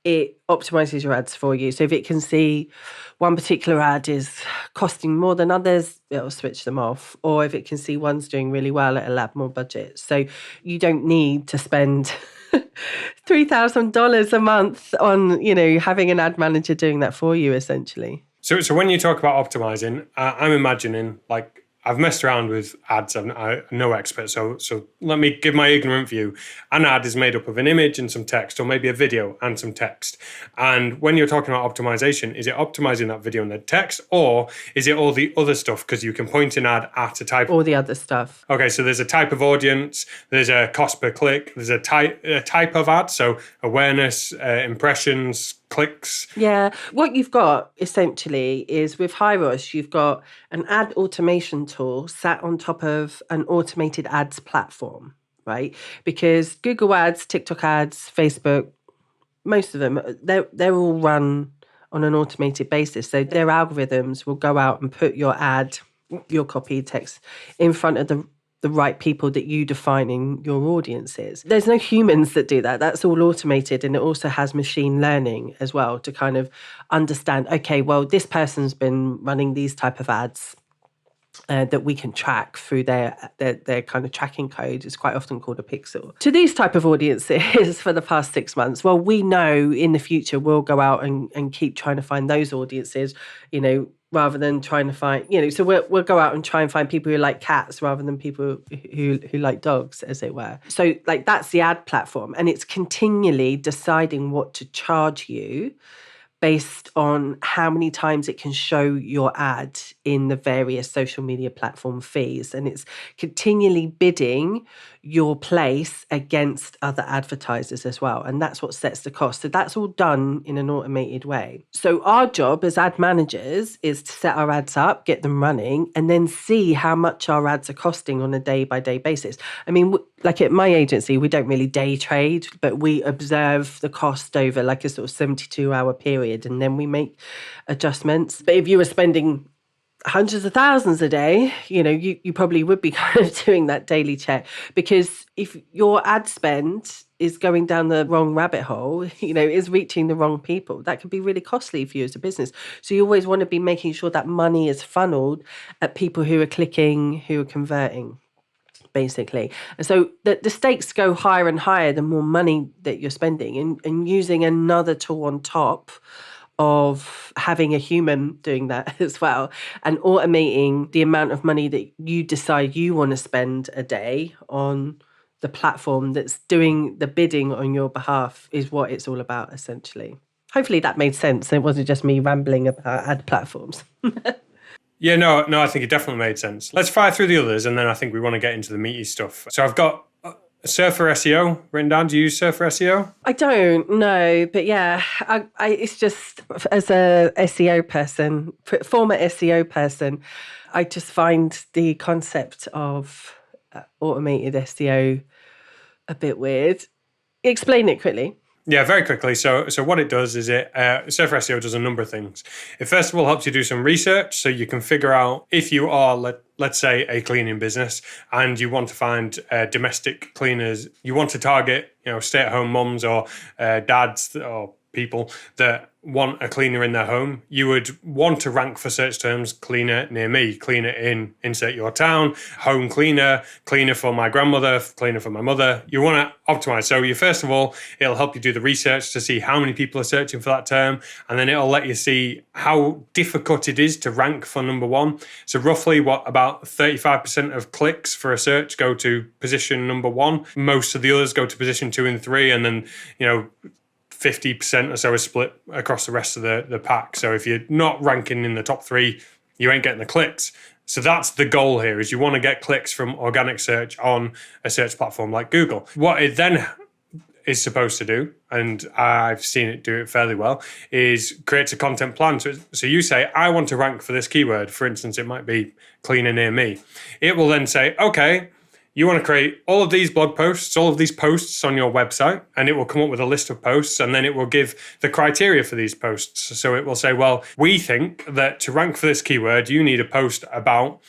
it optimizes your ads for you. So if it can see one particular ad is costing more than others, it'll switch them off. Or if it can see one's doing really well, it'll add more budget. So you don't need to spend $3,000 a month on, having an ad manager doing that for you, essentially. So when you talk about optimizing, I'm imagining, like, I've messed around with ads. I'm no expert, so let me give my ignorant view. An ad is made up of an image and some text, or maybe a video and some text. And when you're talking about optimization, is it optimizing that video and the text, or is it all the other stuff? Because you can point an ad at a type. All the other stuff. Okay, so there's a type of audience, there's a cost per click, there's a type of ad, so awareness, impressions, clicks. Yeah. What you've got essentially is with Hyros, you've got an ad automation tool sat on top of an automated ads platform, right? Because Google ads, TikTok ads, Facebook, most of them, they're all run on an automated basis. So their algorithms will go out and put your ad, your copy text in front of the right people that you define in your audiences. There's no humans that do that. That's all automated, and it also has machine learning as well to kind of understand, okay, well, this person's been running these type of ads that we can track through their kind of tracking code. It's quite often called a pixel. To these type of audiences for the past 6 months, well, we know in the future we'll go out and keep trying to find those audiences, rather than trying to find, so we'll go out and try and find people who like cats rather than people who like dogs, as it were. So like that's the ad platform, and it's continually deciding what to charge you based on how many times it can show your ad in the various social media platform fees, and it's continually bidding your place against other advertisers as well. And that's what sets the cost. So that's all done in an automated way. So our job as ad managers is to set our ads up, get them running, and then see how much our ads are costing on a day-by-day basis. I mean, like at my agency, we don't really day trade, but we observe the cost over like a sort of 72-hour period, and then we make adjustments. But if you were spending hundreds of thousands a day, you probably would be kind of doing that daily check, because if your ad spend is going down the wrong rabbit hole, is reaching the wrong people, that can be really costly for you as a business. So you always want to be making sure that money is funneled at people who are clicking, who are converting, basically. And so the stakes go higher and higher the more money that you're spending, and using another tool on top of having a human doing that as well, and automating the amount of money that you decide you want to spend a day on the platform that's doing the bidding on your behalf is what it's all about, essentially. Hopefully that made sense. It wasn't just me rambling about ad platforms. Yeah, no, I think it definitely made sense. Let's fire through the others, and then I think we want to get into the meaty stuff. So I've got Surfer SEO written down. Do you use Surfer SEO? I don't know, but yeah, I it's just, as a SEO person, former SEO person, I just find the concept of automated SEO a bit weird. Explain it quickly. Yeah, very quickly. So what it does is Surfer SEO does a number of things. It first of all helps you do some research, so you can figure out if you are, let's say, a cleaning business and you want to find domestic cleaners. You want to target, stay-at-home mums or dads or people that want a cleaner in their home. You would want to rank for search terms: cleaner near me, cleaner in insert your town, home cleaner, cleaner for my grandmother, cleaner for my mother. You want to optimize. So first of all, it'll help you do the research to see how many people are searching for that term, and then it'll let you see how difficult it is to rank for number one. So roughly about 35% of clicks for a search go to position number one. Most of the others go to position 2 and 3, and then 50% or so is split across the rest of the pack. So if you're not ranking in the top 3, you ain't getting the clicks. So that's the goal here, is you want to get clicks from organic search on a search platform like Google. What it then is supposed to do, and I've seen it do it fairly well, is creates a content plan. So you say, I want to rank for this keyword. For instance, it might be cleaner near me. It will then say, okay, you want to create all of these blog posts, all of these posts on your website, and it will come up with a list of posts, and then it will give the criteria for these posts. So it will say, well, we think that to rank for this keyword, you need a post about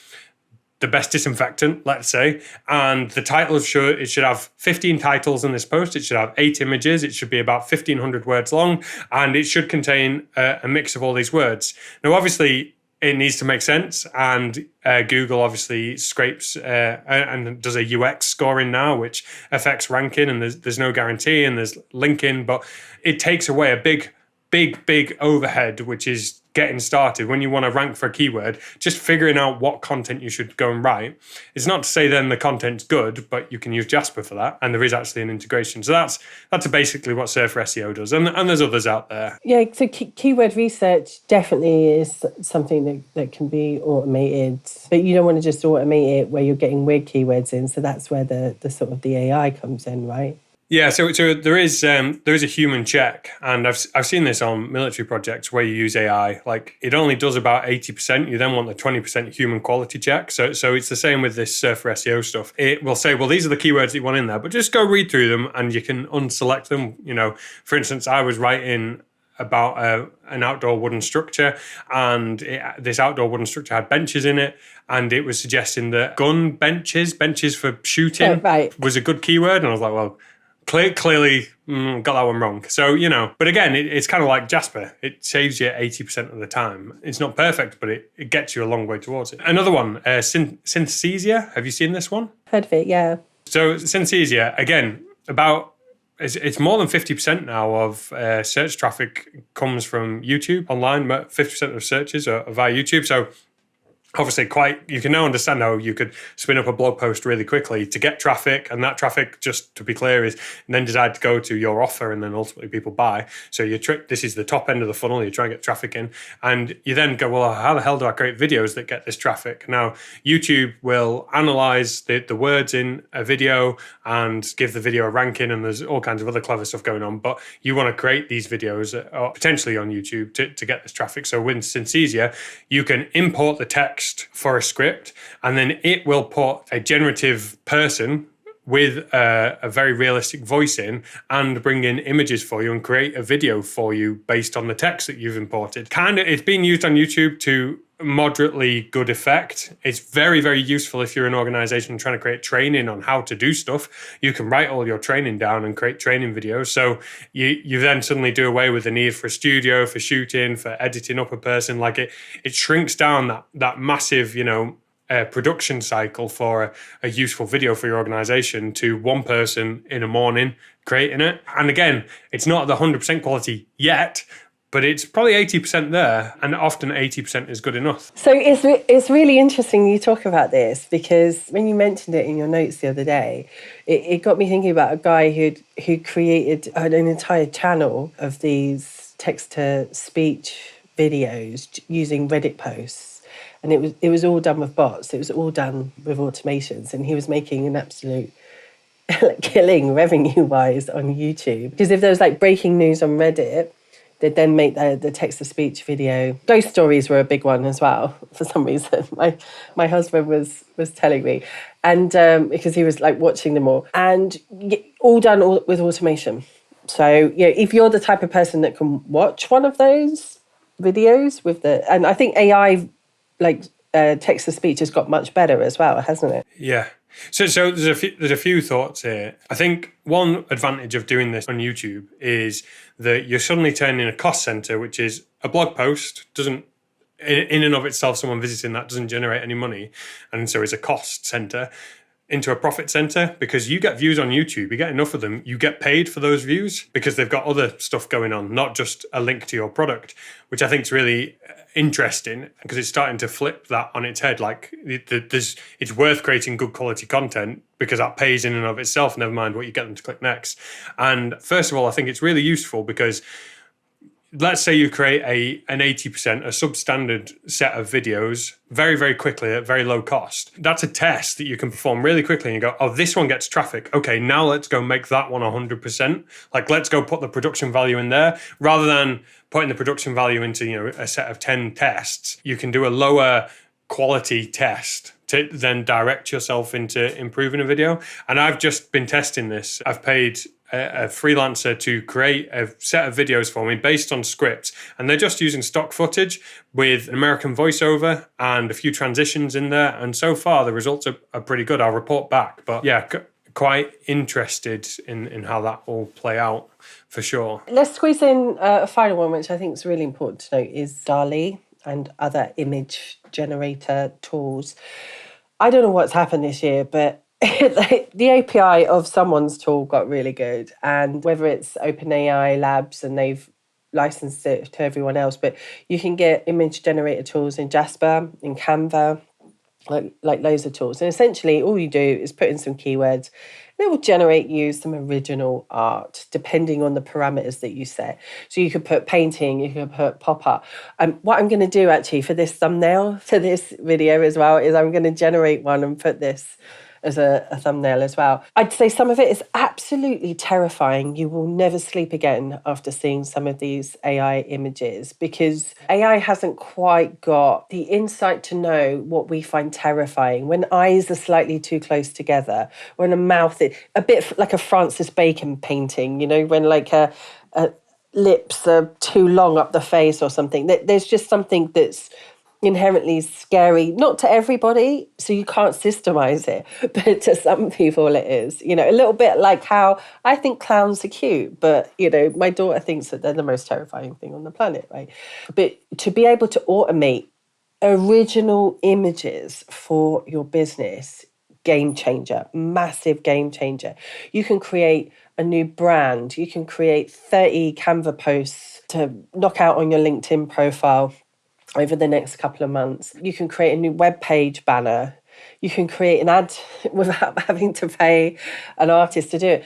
the best disinfectant, let's say, and the title it should have 15 titles in this post. It should have 8 images. It should be about 1,500 words long, and it should contain a mix of all these words. Now, obviously, it needs to make sense, and Google obviously scrapes and does a UX scoring now, which affects ranking, and there's no guarantee, and there's linking, but it takes away a big overhead, which is getting started. When you want to rank for a keyword, just figuring out what content you should go and write. It's not to say then the content's good, but you can use Jasper for that, and there is actually an integration. So that's basically what Surfer SEO does, and there's others out there. Yeah, so keyword research definitely is something that can be automated, but you don't want to just automate it where you're getting weird keywords in. So that's where the sort of the AI comes in, right? Yeah, so there is a human check, and I've seen this on military projects where you use AI. Like, it only does about 80%. You then want the 20% human quality check. So it's the same with this Surfer SEO stuff. It will say, well, these are the keywords that you want in there, but just go read through them, and you can unselect them. For instance, I was writing about an outdoor wooden structure, and this outdoor wooden structure had benches in it, and it was suggesting that gun benches for shooting, was a good keyword, and I was like, well, clearly got that one wrong. So, but again, it's kind of like Jasper. It saves you 80% of the time. It's not perfect, but it gets you a long way towards it. Another one, Synthesia. Have you seen this one? Heard of it, yeah. So Synthesia, again, it's more than 50% now of search traffic comes from YouTube online. 50% of searches are via YouTube. So obviously you can now understand how you could spin up a blog post really quickly to get traffic, and that traffic, just to be clear, is and then decide to go to your offer, and then ultimately people buy. So this is the top end of the funnel, you try and get traffic in, and you then go, well, how the hell do I create videos that get this traffic? Now, YouTube will analyze the words in a video and give the video a ranking, and there's all kinds of other clever stuff going on, but you want to create these videos potentially on YouTube to get this traffic. So with Synthesia, you can import the text for a script, and then it will put a generative person with a very realistic voice in and bring in images for you and create a video for you based on the text that you've imported. It's being used on YouTube to moderately good effect. It's very, very useful if you're an organization trying to create training on how to do stuff. You can write all your training down and create training videos. So you then suddenly do away with the need for a studio, for shooting, for editing up a person. Like it shrinks down that massive, production cycle for a useful video for your organization to one person in a morning creating it. And again, it's not at the 100% quality yet, but it's probably 80% there, and often 80% is good enough. So it's really interesting you talk about this, because when you mentioned it in your notes the other day, it got me thinking about a guy who created an entire channel of these text-to-speech videos using Reddit posts. And it was all done with bots. It was all done with automations. And he was making an absolute killing revenue-wise on YouTube. Because if there was breaking news on Reddit, they'd then make the text-to-speech video. Ghost stories were a big one as well, for some reason. My husband was telling me. And because he was watching them all. And all done with automation. So if you're the type of person that can watch one of those videos and I think AI text to speech has got much better as well, hasn't it? Yeah. So there's a few thoughts here. I think one advantage of doing this on YouTube is that you're suddenly turning a cost center, which is a blog post, doesn't in and of itself, someone visiting that doesn't generate any money, and so it's a cost center, into a profit center, because you get views on YouTube, you get enough of them, you get paid for those views because they've got other stuff going on, not just a link to your product, which I think is really interesting because it's starting to flip that on its head. It's worth creating good quality content because that pays in and of itself, never mind what you get them to click next. And first of all, I think it's really useful because let's say you create an 80%, a substandard set of videos very, very quickly at very low cost. That's a test that you can perform really quickly and you go, oh, this one gets traffic. Okay, now let's go make that one 100%. Let's go put the production value in there. Rather than putting the production value into, a set of 10 tests, you can do a lower quality test to then direct yourself into improving a video. And I've just been testing this. I've paid a freelancer to create a set of videos for me based on scripts, and they're just using stock footage with an American voiceover and a few transitions in there, and so far the results are pretty good. I'll report back, but yeah, quite interested in how that will play out for sure. Let's squeeze in a final one, which I think is really important to note, is DALL-E and other image generator tools. I don't know what's happened this year, but the API of someone's tool got really good, and whether it's OpenAI Labs and they've licensed it to everyone else, but you can get image generator tools in Jasper, in Canva, like loads of tools. And essentially all you do is put in some keywords and it will generate you some original art depending on the parameters that you set. So you could put painting, you could put pop-up. What I'm going to do actually for this thumbnail, for this video as well, is I'm going to generate one and put this as a thumbnail as well. I'd say some of it is absolutely terrifying. You will never sleep again after seeing some of these AI images, because AI hasn't quite got the insight to know what we find terrifying. When eyes are slightly too close together, when a mouth is a bit like a Francis Bacon painting, when a lips are too long up the face or something. There's just something that's inherently scary, not to everybody, so you can't systemize it, but to some people it is. A little bit like how I think clowns are cute, but my daughter thinks that they're the most terrifying thing on the planet, right? But to be able to automate original images for your business, game changer, massive game changer. You can create a new brand, you can create 30 Canva posts to knock out on your LinkedIn profile. over the next couple of months. You can create a new web page banner. You can create an ad without having to pay an artist to do it.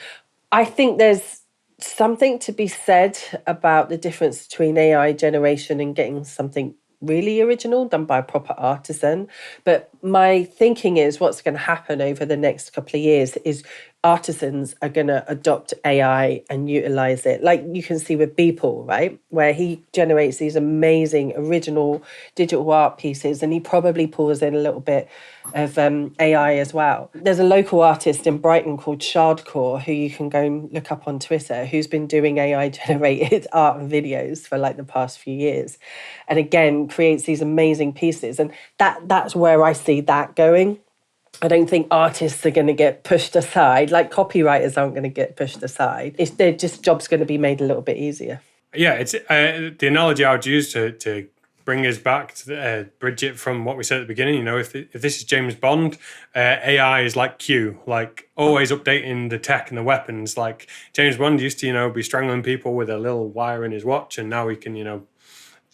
I think there's something to be said about the difference between AI generation and getting something really original done by a proper artisan. But my thinking is what's going to happen over the next couple of years is artisans are going to adopt AI and utilize it. Like you can see with Beeple, right? Where he generates these amazing original digital art pieces, and he probably pulls in a little bit of AI as well. There's a local artist in Brighton called Shardcore who you can go and look up on Twitter, who's been doing AI generated art and videos for like the past few years. And again, creates these amazing pieces. And that's where I see that going. I don't think artists are going to get pushed aside, like copywriters aren't going to get pushed aside. It's their just job's going to be made a little bit easier. Yeah, it's the analogy I would use to bring us back to Bridget from what we said at the beginning. You know, if this is James Bond, AI is like Q, like always updating the tech and the weapons. Like James Bond used to, you know, be strangling people with a little wire in his watch, and now he can, you know,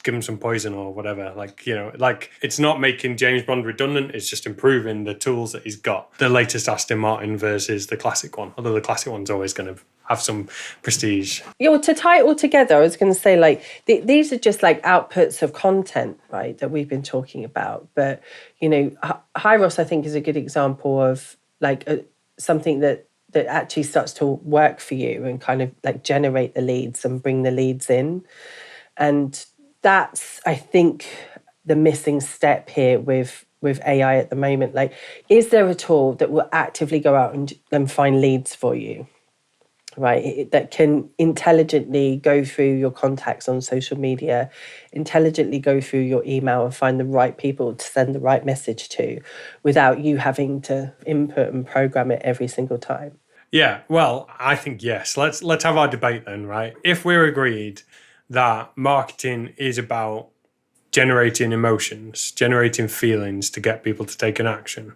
give him some poison or whatever. Like, you know, like it's not making James Bond redundant. It's just improving the tools that he's got. The latest Aston Martin versus the classic one, although the classic one's always going to have some prestige. You know, to tie it all together, I was going to say, like, these are just like outputs of content, right, that we've been talking about. But, you know, Hyros, I think, is a good example of like something that actually starts to work for you and kind of like generate the leads and bring the leads in. And that's, I think, the missing step here with AI at the moment. Like, is there a tool that will actively go out and find leads for you, right? That can intelligently go through your contacts on social media, intelligently go through your email and find the right people to send the right message to without you having to input and program it every single time? Yeah, well, I think yes. Let's have our debate then, right? If we're agreed that marketing is about generating emotions, generating feelings to get people to take an action,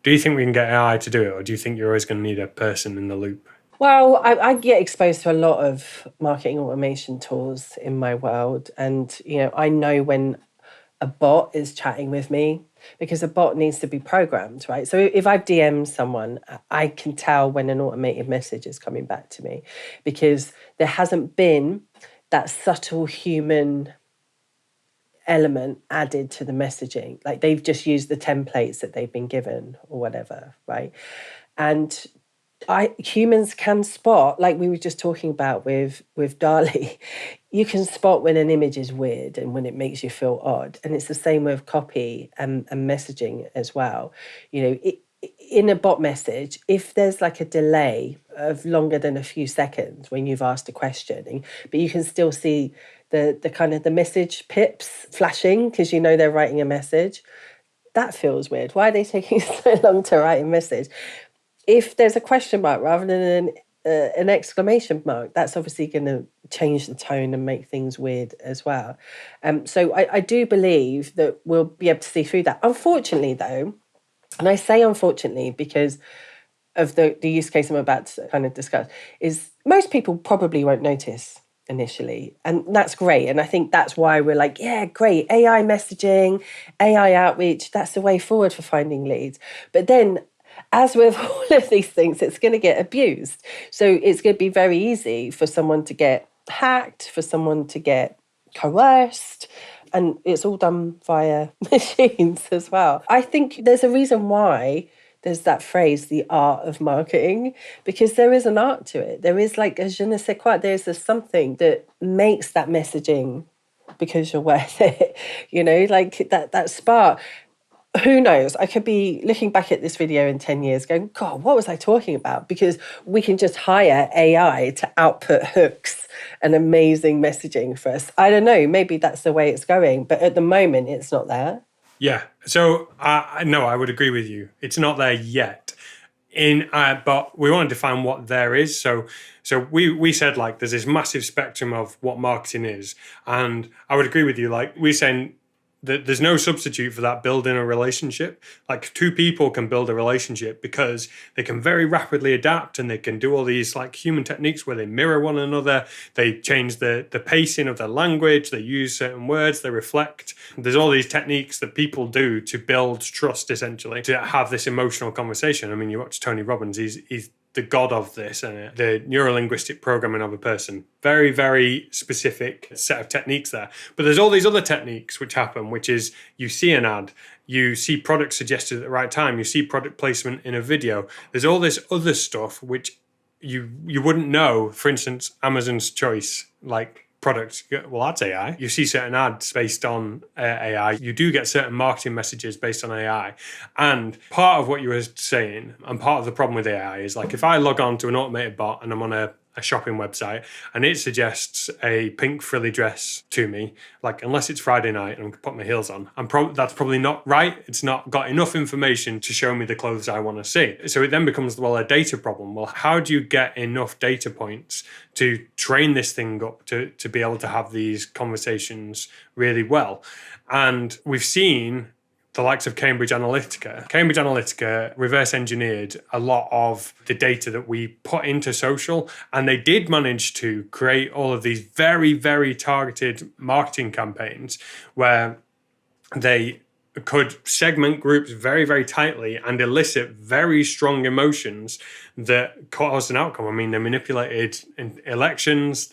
do you think we can get AI to do it, or do you think you're always going to need a person in the loop? Well, I get exposed to a lot of marketing automation tools in my world. And, you know, I know when a bot is chatting with me because a bot needs to be programmed, right? So if I've DM'd someone, I can tell when an automated message is coming back to me because there hasn't been that subtle human element added to the messaging. Like they've just used the templates that they've been given or whatever, right? And humans can spot, like we were just talking about with Dali, you can spot when an image is weird and when it makes you feel odd. And it's the same with copy and messaging as well. You know, in a bot message, if there's like a delay of longer than a few seconds when you've asked a question, but you can still see the kind of the message pips flashing because you know they're writing a message, that feels weird. Why are they taking so long to write a message? If there's a question mark rather than an exclamation mark, that's obviously going to change the tone and make things weird as well. So I do believe that we'll be able to see through that. Unfortunately, though, and I say unfortunately because of the use case I'm about to kind of discuss, is most people probably won't notice initially. And that's great. And I think that's why we're like, yeah, great. AI messaging, AI outreach, that's the way forward for finding leads. But then as with all of these things, it's going to get abused. So it's going to be very easy for someone to get hacked, for someone to get coerced, and it's all done via machines as well. I think there's a reason why there's that phrase, the art of marketing, because there is an art to it. There is like a je ne sais quoi. There's something that makes that messaging because you're worth it, you know, like that spark. Who knows? I could be looking back at this video in 10 years going, God, what was I talking about? Because we can just hire AI to output hooks and amazing messaging for us. I don't know. Maybe that's the way it's going. But at the moment, it's not there. Yeah. So, no, I would agree with you. It's not there yet. But we want to define what there is. So we said, like, there's this massive spectrum of what marketing is. And I would agree with you. Like, we're saying there's no substitute for that building a relationship. Like, two people can build a relationship because they can very rapidly adapt, and they can do all these like human techniques where they mirror one another. They change the pacing of their language. They use certain words. They reflect. There's all these techniques that people do to build trust, essentially, to have this emotional conversation. I mean, you watch Tony Robbins. He's the god of this, and the neurolinguistic programming of a person. Very, very specific set of techniques there. But there's all these other techniques which happen, which is you see an ad, you see product suggested at the right time, you see product placement in a video. There's all this other stuff which you wouldn't know. For instance, Amazon's choice, like products, well, that's AI. You see certain ads based on AI. You do get certain marketing messages based on AI. And part of what you were saying, and part of the problem with AI is, like, if I log on to an automated bot and I'm on a shopping website and it suggests a pink frilly dress to me, like, unless it's Friday night and I'm put my heels on, that's probably not right. It's not got enough information to show me the clothes I want to see. So it then becomes, well, a data problem. Well, how do you get enough data points to train this thing up to be able to have these conversations really well? And we've seen the likes of Cambridge Analytica. Cambridge Analytica reverse engineered a lot of the data that we put into social, and they did manage to create all of these very, very targeted marketing campaigns where they could segment groups very, very tightly and elicit very strong emotions that caused an outcome. I mean, they manipulated elections,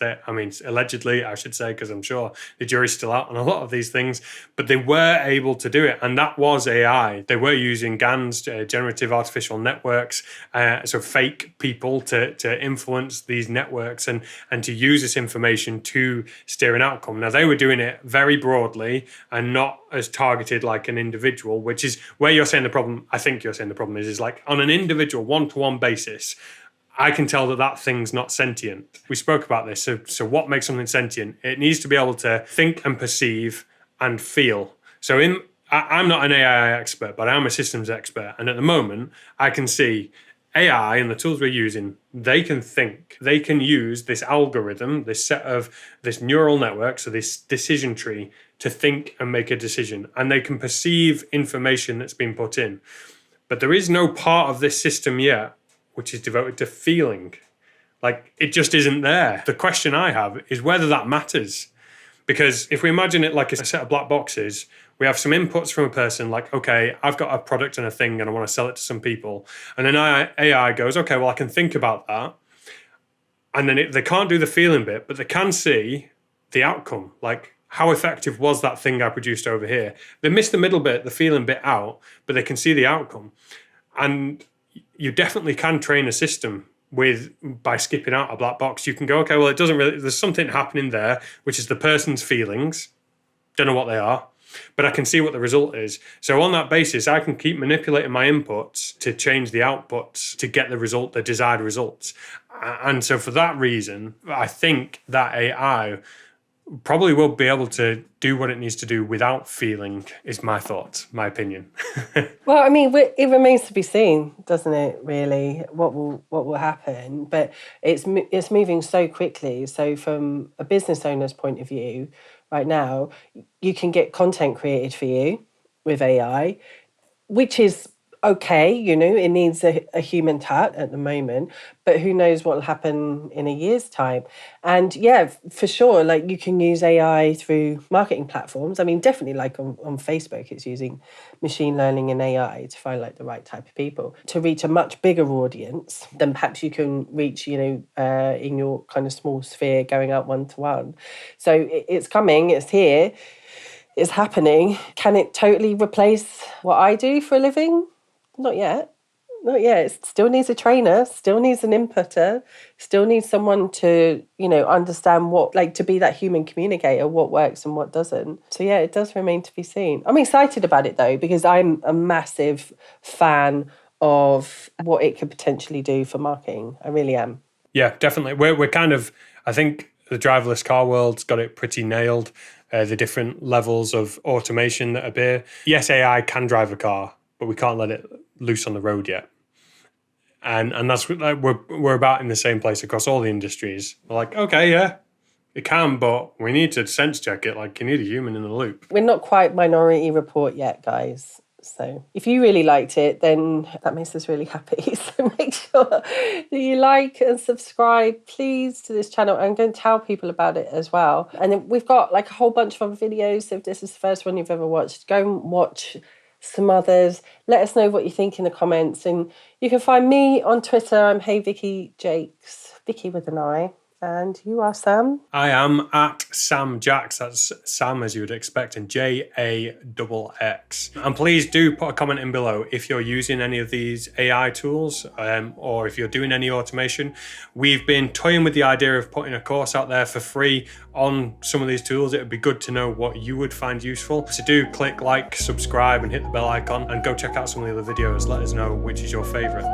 allegedly, I should say, because I'm sure the jury's still out on a lot of these things, but they were able to do it. And that was AI. They were using GANs, generative artificial networks, so fake people to influence these networks and to use this information to steer an outcome. Now, they were doing it very broadly and not as targeted like an individual, which is where you're saying the problem. I think you're saying the problem is like on an individual one-to-one basis, I can tell that thing's not sentient. We spoke about this. So what makes something sentient? It needs to be able to think and perceive and feel. So I'm not an AI expert, but I'm a systems expert. And at the moment, I can see AI and the tools we're using, they can think. They can use this algorithm, this neural network, so this decision tree, to think and make a decision. And they can perceive information that's been put in. But there is no part of this system yet which is devoted to feeling. Like, it just isn't there. The question I have is whether that matters. Because if we imagine it like a set of black boxes, we have some inputs from a person like, okay, I've got a product and a thing and I want to sell it to some people. And then AI goes, okay, well, I can think about that. And then they can't do the feeling bit, but they can see the outcome. Like, how effective was that thing I produced over here? They miss the middle bit, the feeling bit out, but they can see the outcome. And you definitely can train a system by skipping out a black box. You can go, okay, well, it doesn't really, there's something happening there, which is the person's feelings. Don't know what they are, but I can see what the result is. So on that basis, I can keep manipulating my inputs to change the outputs to get the result, the desired results. And so for that reason, I think that AI probably will be able to do what it needs to do without feeling, is my thought, my opinion. Well, I mean, it remains to be seen, doesn't it, really, what will happen. But it's moving so quickly. So from a business owner's point of view, right now, you can get content created for you with AI, which is okay, it needs a human touch at the moment, but who knows what will happen in a year's time. And yeah, for sure, like, you can use AI through marketing platforms. I mean, definitely, like on Facebook, it's using machine learning and AI to find like the right type of people to reach a much bigger audience than perhaps you can reach, in your kind of small sphere going out one-to-one. So it's coming, it's here, it's happening. Can it totally replace what I do for a living? Not yet. It still needs a trainer, still needs an inputter, still needs someone to, understand to be that human communicator, what works and what doesn't. So yeah, it does remain to be seen. I'm excited about it though, because I'm a massive fan of what it could potentially do for marketing. I really am. Yeah, definitely. We're kind of, I think the driverless car world's got it pretty nailed. The different levels of automation that appear. Yes, AI can drive a car, but we can't let it loose on the road yet. And that's we're about in the same place across all the industries. We're like, okay, yeah, It can, but we need to sense check it. Like, you need a human in the loop. We're not quite Minority Report yet, guys. So if you really liked it, then that makes us really happy. So make sure that you like and subscribe, please, to this channel. I'm going to tell people about it as well. And then we've got like a whole bunch of other videos. So if this is the first one you've ever watched, go and watch some others. Let us know what you think in the comments. And you can find me on Twitter. I'm Hey Vicky Jakes, Vicky with an I. And you are Sam? I am at Sam Jax. That's Sam as you would expect, and JAXX. And please do put a comment in below if you're using any of these AI tools or if you're doing any automation. We've been toying with the idea of putting a course out there for free on some of these tools. It would be good to know what you would find useful. So do click like, subscribe, and hit the bell icon, and go check out some of the other videos. Let us know which is your favorite.